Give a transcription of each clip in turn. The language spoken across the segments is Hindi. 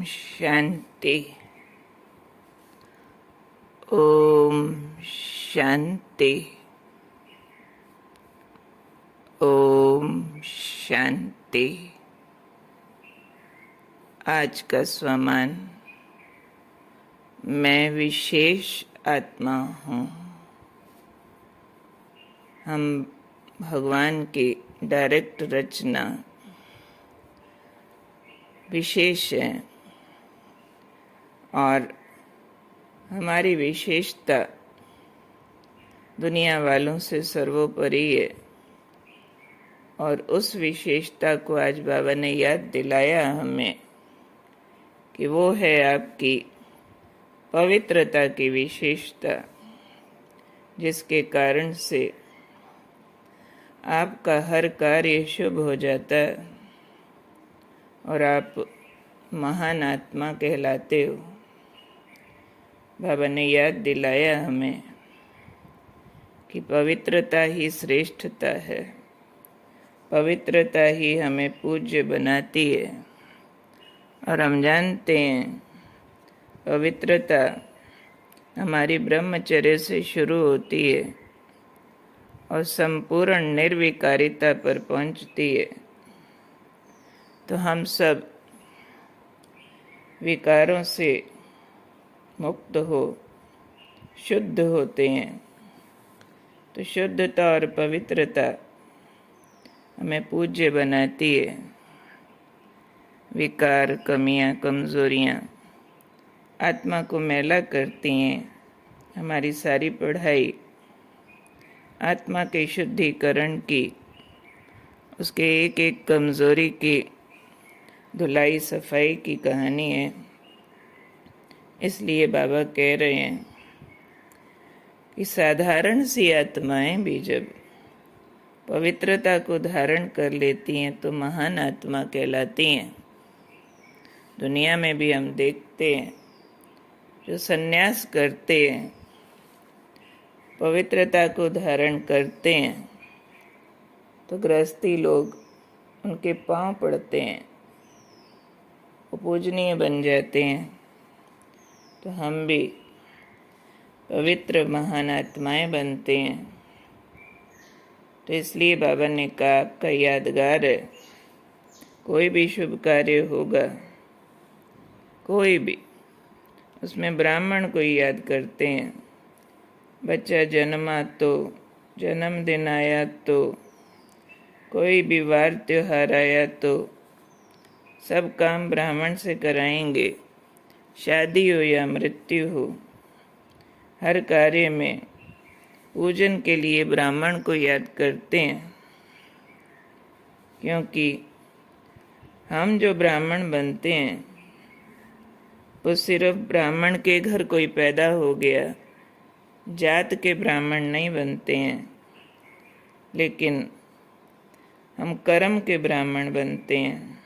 शांति। ओम शांति। ओम शांति। आज का स्वमान, मैं विशेष आत्मा हूँ। हम भगवान की डायरेक्ट रचना विशेष है और हमारी विशेषता दुनिया वालों से सर्वोपरि है। और उस विशेषता को आज बाबा ने याद दिलाया हमें कि वो है आपकी पवित्रता की विशेषता, जिसके कारण से आपका हर कार्य शुभ हो जाता है और आप महान आत्मा कहलाते हो। बाबा ने याद दिलाया हमें कि पवित्रता ही श्रेष्ठता है, पवित्रता ही हमें पूज्य बनाती है। और हम जानते हैं पवित्रता हमारी ब्रह्मचर्य से शुरू होती है और संपूर्ण निर्विकारिता पर पहुंचती है। तो हम सब विकारों से मुक्त हो शुद्ध होते हैं। तो शुद्धता और पवित्रता हमें पूज्य बनाती है। विकार, कमियां, कमजोरियां आत्मा को मैला करती हैं। हमारी सारी पढ़ाई आत्मा के शुद्धिकरण की, उसके एक एक कमजोरी की धुलाई सफाई की कहानी है। इसलिए बाबा कह रहे हैं कि साधारण सी आत्माएं भी जब पवित्रता को धारण कर लेती हैं तो महान आत्मा कहलाती हैं। दुनिया में भी हम देखते हैं जो सन्यास करते हैं, पवित्रता को धारण करते हैं, तो गृहस्थी लोग उनके पांव पड़ते हैं, वो पूजनीय बन जाते हैं। तो हम भी पवित्र महान आत्माएं बनते हैं। तो इसलिए बाबा ने कहा आपका यादगार है। कोई भी शुभ कार्य होगा, कोई भी, उसमें ब्राह्मण को याद करते हैं। बच्चा जन्मा तो, जन्मदिन आया तो, कोई भी वार त्योहार आया तो सब काम ब्राह्मण से कराएंगे। शादी हो या मृत्यु हो, हर कार्य में पूजन के लिए ब्राह्मण को याद करते हैं। क्योंकि हम जो ब्राह्मण बनते हैं वो सिर्फ ब्राह्मण के घर कोई पैदा हो गया, जात के ब्राह्मण नहीं बनते हैं, लेकिन हम कर्म के ब्राह्मण बनते हैं।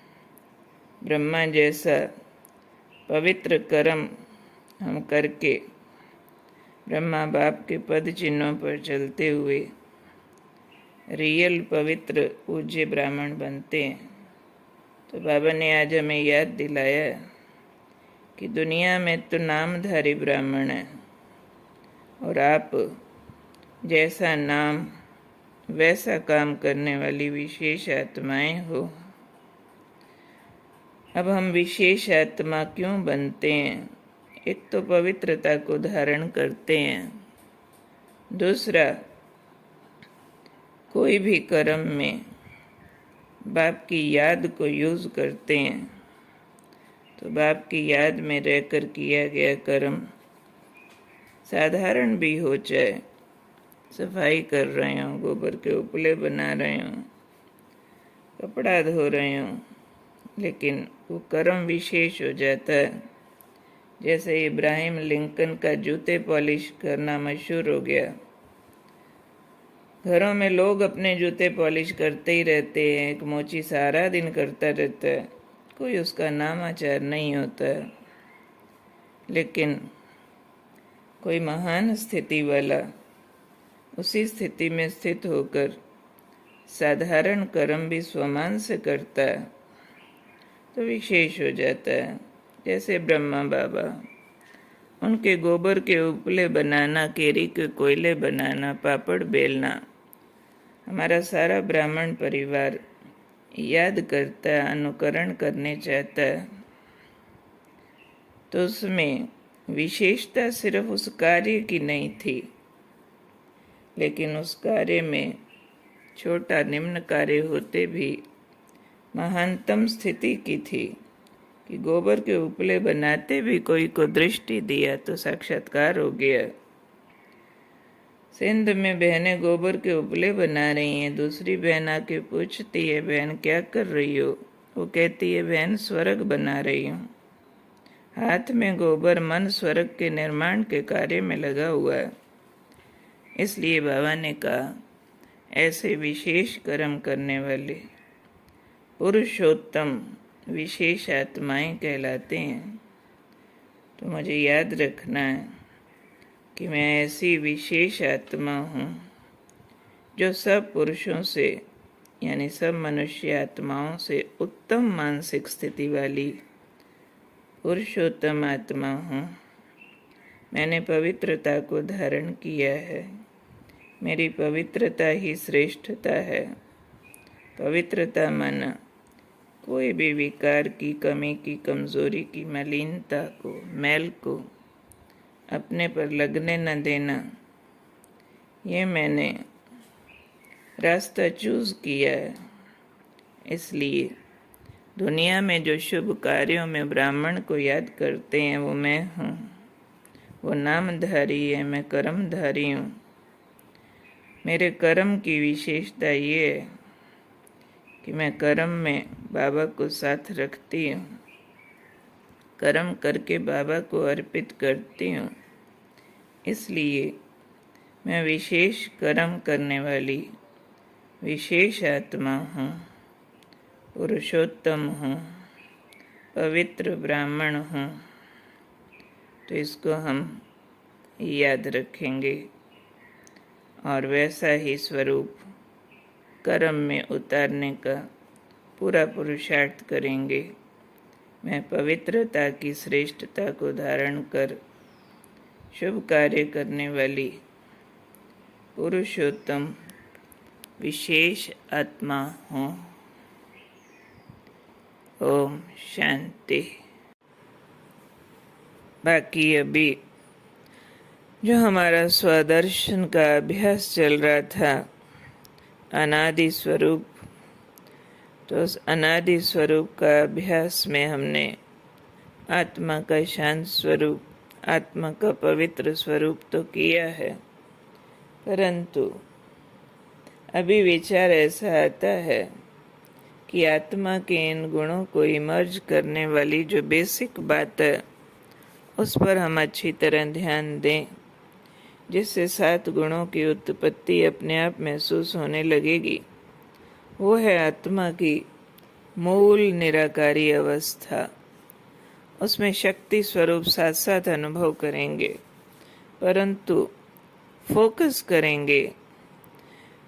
ब्रह्मा जैसा पवित्र कर्म हम करके ब्रह्मा बाप के पद चिन्हों पर चलते हुए रियल पवित्र पूज्य ब्राह्मण बनते हैं। तो बाबा ने आज हमें याद दिलाया कि दुनिया में तो नामधारी ब्राह्मण है और आप जैसा नाम वैसा काम करने वाली विशेष आत्माएं हो। अब हम विशेष आत्मा क्यों बनते हैं? एक तो पवित्रता को धारण करते हैं, दूसरा कोई भी कर्म में बाप की याद को यूज करते हैं। तो बाप की याद में रहकर किया गया कर्म साधारण भी हो, चाहे सफाई कर रहे हों, गोबर के उपले बना रहे हों, कपड़ा धो रहे हों, लेकिन वो कर्म विशेष हो जाता है। जैसे इब्राहिम लिंकन का जूते पॉलिश करना मशहूर हो गया। घरों में लोग अपने जूते पॉलिश करते ही रहते हैं, एक मोची सारा दिन करता रहता है, कोई उसका नामाचार नहीं होता है। लेकिन कोई महान स्थिति वाला उसी स्थिति में स्थित होकर साधारण कर्म भी स्वमान से करता है तो विशेष हो जाता है। जैसे ब्रह्मा बाबा, उनके गोबर के उपले बनाना, केरी के कोयले बनाना, पापड़ बेलना हमारा सारा ब्राह्मण परिवार याद करता है, अनुकरण करने चाहता है। तो उसमें विशेषता सिर्फ उस कार्य की नहीं थी, लेकिन उस कार्य में छोटा निम्न कार्य होते भी महानतम स्थिति की थी कि गोबर के उपले बनाते भी कोई को दृष्टि दिया तो साक्षात्कार हो गया। सिंध में बहनें गोबर के उपले बना रही हैं। दूसरी बहन आके पूछती है, बहन क्या कर रही हो? वो कहती है, बहन स्वर्ग बना रही हूँ। हाथ में गोबर, मन स्वर्ग के निर्माण के कार्य में लगा हुआ है। इसलिए बाबा ने कहा, ऐसे विशेष कर्म करने वाले पुरुषोत्तम विशेष आत्माएं कहलाते हैं। तो मुझे याद रखना है कि मैं ऐसी विशेष आत्मा हूँ जो सब पुरुषों से यानी सब मनुष्य आत्माओं से उत्तम मानसिक स्थिति वाली पुरुषोत्तम आत्मा हूँ। मैंने पवित्रता को धारण किया है। मेरी पवित्रता ही श्रेष्ठता है। पवित्रता माना कोई भी विकार की, कमी की, कमजोरी की, मलिनता को, मैल को अपने पर लगने न देना। ये मैंने रास्ता चूज किया है। इसलिए दुनिया में जो शुभ कार्यों में ब्राह्मण को याद करते हैं वो मैं हूँ। वो नामधारी है, मैं कर्मधारी हूँ। मेरे कर्म की विशेषता ये है कि मैं कर्म में बाबा को साथ रखती हूँ। कर्म करके बाबा को अर्पित करती हूँ। इसलिए मैं विशेष कर्म करने वाली विशेष आत्मा हूँ, पुरुषोत्तम हूँ, पवित्र ब्राह्मण हूँ। तो इसको हम याद रखेंगे और वैसा ही स्वरूप कर्म में उतारने का पूरा पुरुषार्थ करेंगे। मैं पवित्रता की श्रेष्ठता को धारण कर शुभ कार्य करने वाली पुरुषोत्तम विशेष आत्मा हूँ। ओम शांति। बाकी अभी जो हमारा स्वदर्शन का अभ्यास चल रहा था, अनादि स्वरूप, तो उस अनादि स्वरूप का अभ्यास में हमने आत्मा का शांत स्वरूप, आत्मा का पवित्र स्वरूप तो किया है, परंतु अभी विचार ऐसा आता है कि आत्मा के इन गुणों को इमर्ज करने वाली जो बेसिक बात है उस पर हम अच्छी तरह ध्यान दें, जिससे 7 गुणों की उत्पत्ति अपने आप महसूस होने लगेगी। वो है आत्मा की मूल निराकारी अवस्था। उसमें शक्ति स्वरूप साथ साथ अनुभव करेंगे, परंतु फोकस करेंगे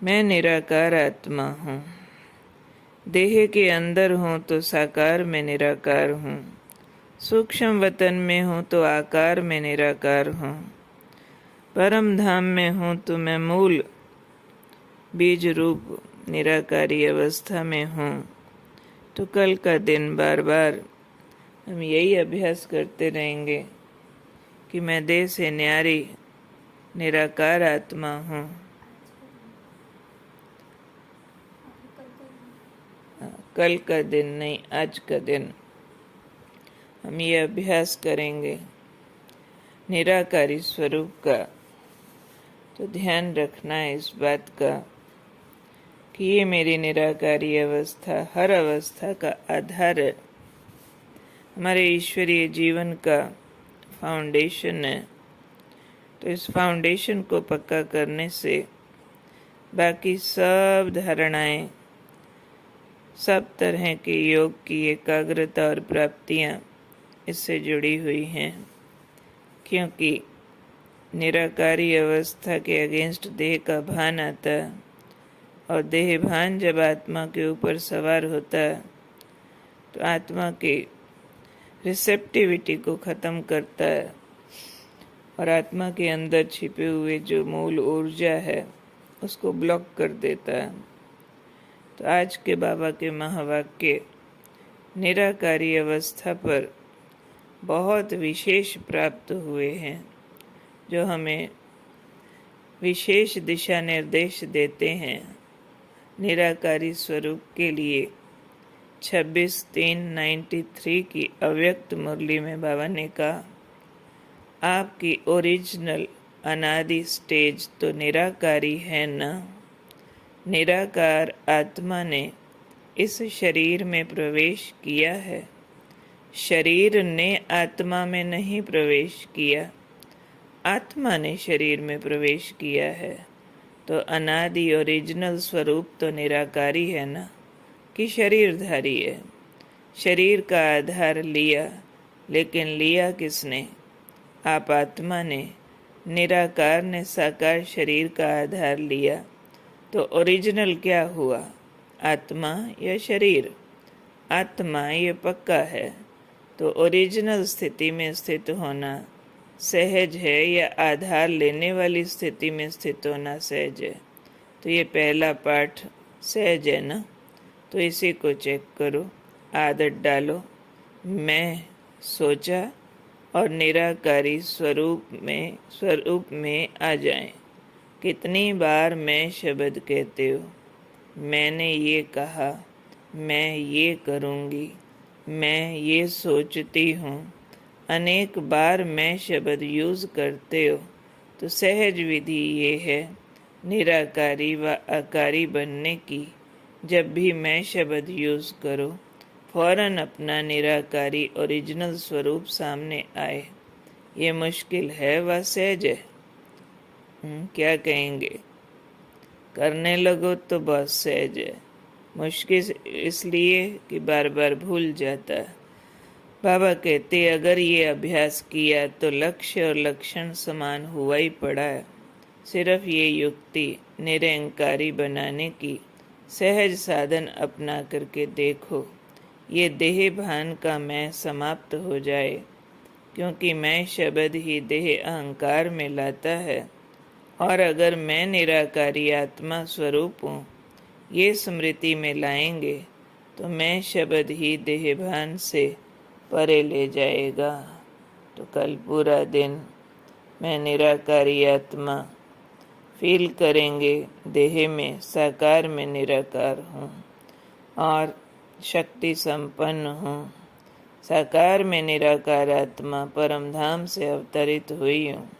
मैं निराकार आत्मा हूँ। देह के अंदर हूँ तो साकार में निराकार हूँ, सूक्ष्म वतन में हूँ तो आकार में निराकार हूँ, परम धाम में हूँ तो मैं मूल बीज रूप निराकारी अवस्था में हूँ। तो कल का दिन बार बार हम यही अभ्यास करते रहेंगे कि मैं देह से न्यारी निराकार आत्मा हूँ। कल का दिन नहीं, आज का दिन हम ये अभ्यास करेंगे निराकारी स्वरूप का। तो ध्यान रखना है इस बात का कि ये मेरी निराकारी अवस्था हर अवस्था का आधार है, हमारे ईश्वरीय जीवन का फाउंडेशन है। तो इस फाउंडेशन को पक्का करने से बाकी सब धारणाएं, सब तरह के योग की एकाग्रता और प्राप्तियां इससे जुड़ी हुई हैं, क्योंकि निराकारी अवस्था के अगेंस्ट देह का भान आता है, और देह भान जब आत्मा के ऊपर सवार होता है तो आत्मा के रिसेप्टिविटी को ख़त्म करता है और आत्मा के अंदर छिपे हुए जो मूल ऊर्जा है उसको ब्लॉक कर देता है। तो आज के बाबा के महावाक्य निराकारी अवस्था पर बहुत विशेष प्राप्त हुए हैं, जो हमें विशेष दिशा निर्देश देते हैं निराकारी स्वरूप के लिए। 26/3/93 की अव्यक्त मुरली में बाबा ने कहा, आपकी ओरिजिनल अनादि स्टेज तो निराकारी है ना। निराकार आत्मा ने इस शरीर में प्रवेश किया है, शरीर ने आत्मा में नहीं प्रवेश किया, आत्मा ने शरीर में प्रवेश किया है। तो अनादि ओरिजिनल स्वरूप तो निराकारी है ना, कि शरीरधारी है। शरीर का आधार लिया, लेकिन लिया किसने? आप आत्मा ने। निराकार ने साकार शरीर का आधार लिया, तो ओरिजिनल क्या हुआ? आत्मा या शरीर? आत्मा, ये पक्का है। तो ओरिजिनल स्थिति में स्थित होना सहज है या आधार लेने वाली स्थिति में स्थित होना सहज है? तो ये पहला पाठ सहज है ना। तो इसी को चेक करो, आदत डालो। मैं सोचा और निराकारी स्वरूप में आ जाएं। कितनी बार मैं शब्द कहते हो? मैंने ये कहा, मैं ये करूँगी, मैं ये सोचती हूँ। अनेक बार मैं शब्द यूज़ करते हो। तो सहज विधि ये है निराकारी व आकारी बनने की। जब भी मैं शब्द यूज़ करो, फौरन अपना निराकारी ओरिजिनल स्वरूप सामने आए। ये मुश्किल है व सहज है? क्या कहेंगे? करने लगो तो बहुत सहज है, मुश्किल इसलिए कि बार बार भूल जाता है। बाबा कहते अगर ये अभ्यास किया तो लक्ष्य और लक्षण समान हुआ ही पड़ा है। सिर्फ ये युक्ति निरंकारी बनाने की सहज साधन अपना करके देखो। ये देह भान का मैं समाप्त हो जाए, क्योंकि मैं शब्द ही देह अहंकार में लाता है। और अगर मैं निराकारी आत्मा स्वरूप हूँ, ये स्मृति में लाएंगे तो मैं शब्द ही देह भान से परे ले जाएगा। तो कल पूरा दिन मैं निराकारी आत्मा फील करेंगे, देह में साकार में निराकार हूँ और शक्ति संपन्न हूँ। साकार में निराकार आत्मा परम धाम से अवतरित हुई हूँ।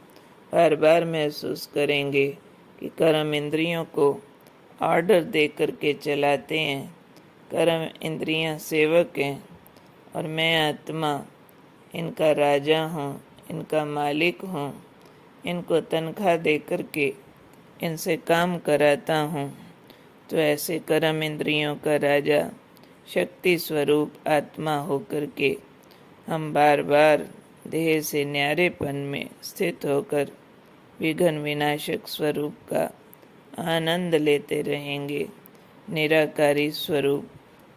बार बार महसूस करेंगे कि कर्म इंद्रियों को ऑर्डर दे करके चलाते हैं। कर्म इंद्रियां सेवक हैं और मैं आत्मा इनका राजा हूँ, इनका मालिक हूँ। इनको तनख्वाह दे करके इनसे काम कराता हूँ। तो ऐसे कर्म इंद्रियों का राजा शक्ति स्वरूप आत्मा होकर के हम बार बार देह से न्यारेपन में स्थित होकर विघ्न विनाशक स्वरूप का आनंद लेते रहेंगे। निराकारी स्वरूप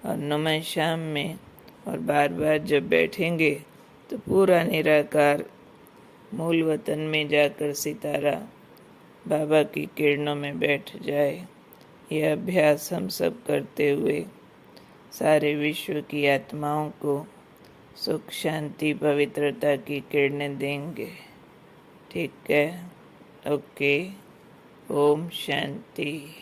और नमः शाम में और बार बार जब बैठेंगे तो पूरा निराकार मूल वतन में जाकर सितारा बाबा की किरणों में बैठ जाए। यह अभ्यास हम सब करते हुए सारे विश्व की आत्माओं को सुख शांति पवित्रता की किरणें देंगे। ठीक है? ओके। ओम शांति।